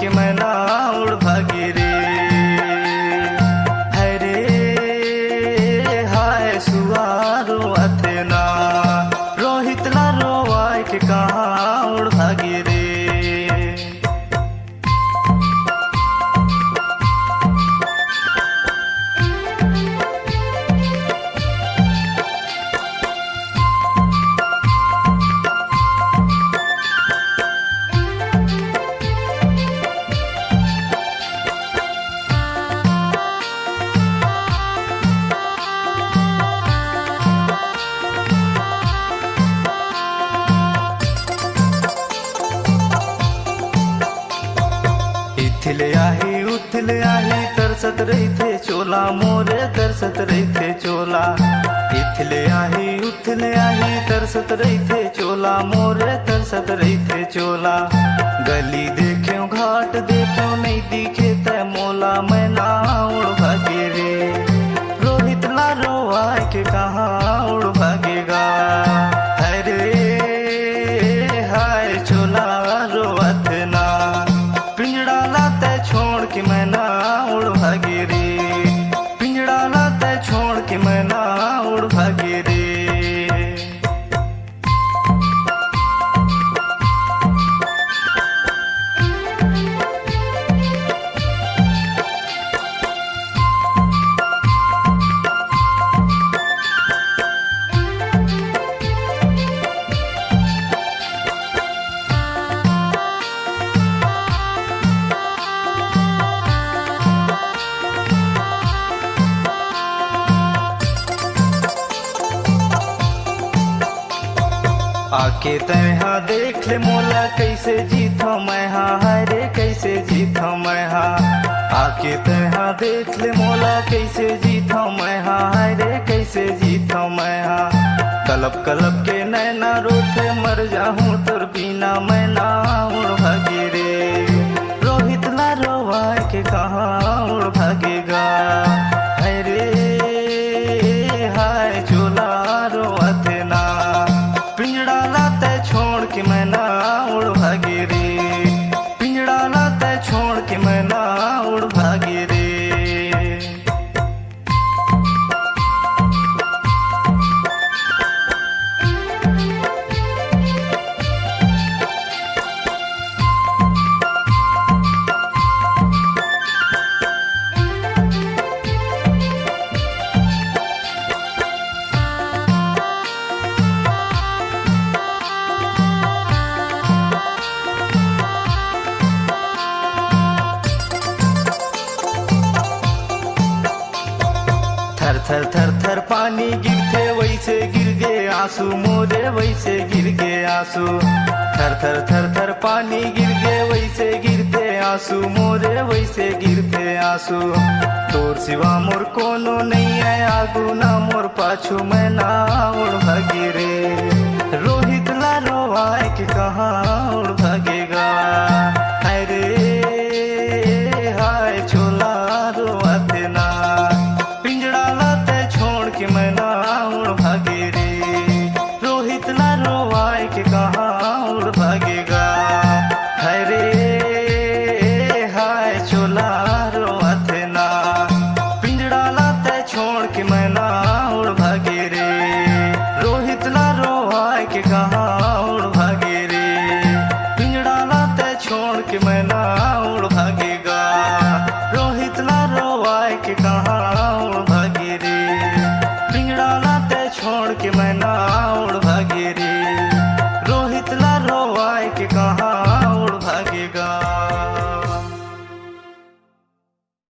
कि मैं ना उड़ भागी रे। हरे हाय सुआरो अथेना रोहित ला रोवाय के कहाँ उड़ भागी रे। उथले आही तरसत रही थे चोला मोरे तरसत रही थे चोला। इथले आही तरसत रही थे चोला मोरे तरसत रही थे चोला। गली देख्यो घाट देख्यो नहीं दिखे तय मोला मैं ना उड़ भागे रे। रोहित ला रोवाय के कहाँ उड़ भागेगा। हरे हाय चोला रोवत ना पिंजड़ा लाते छोड़ के मैं ना उड़ भागे रे। पिंजड़ा लाते छोड़ के मैं ना उड़ भागे रे। आके तैहा देख ले मोला कैसे जीतो मैं हाँ। हरे कैसे जीतो मैं हाँ। आके तैहा देख ले मोला कैसे जीतो मैं हाँ। हरे कैसे जीतो मैं हाँ। कलब कलब के नैना रोते मर जाऊं तुर बिना मैं ना उड़ भागे रे। रोहित ला रोवाय के कहाँ उड़ भागेगा। हरे हाय चोला रोवत ना पिंजड़ा लाते छोड़ के मैं ना उड़ भागे रे। पिंजड़ा लाते छोड़ के मैं ना उड़ भागे रे। थर थर थर थर पानी गिरते वैसे गिर गए आंसू मोरे वैसे गिर गए आंसू। थर थर थर थर पानी गिर गए वैसे गिरते आंसू मोरे वैसे गिरते आंसू। तोर सिवा मोर कोनो नहीं है आगू ना मोर पाछू मैं ना उड़ भागे रे।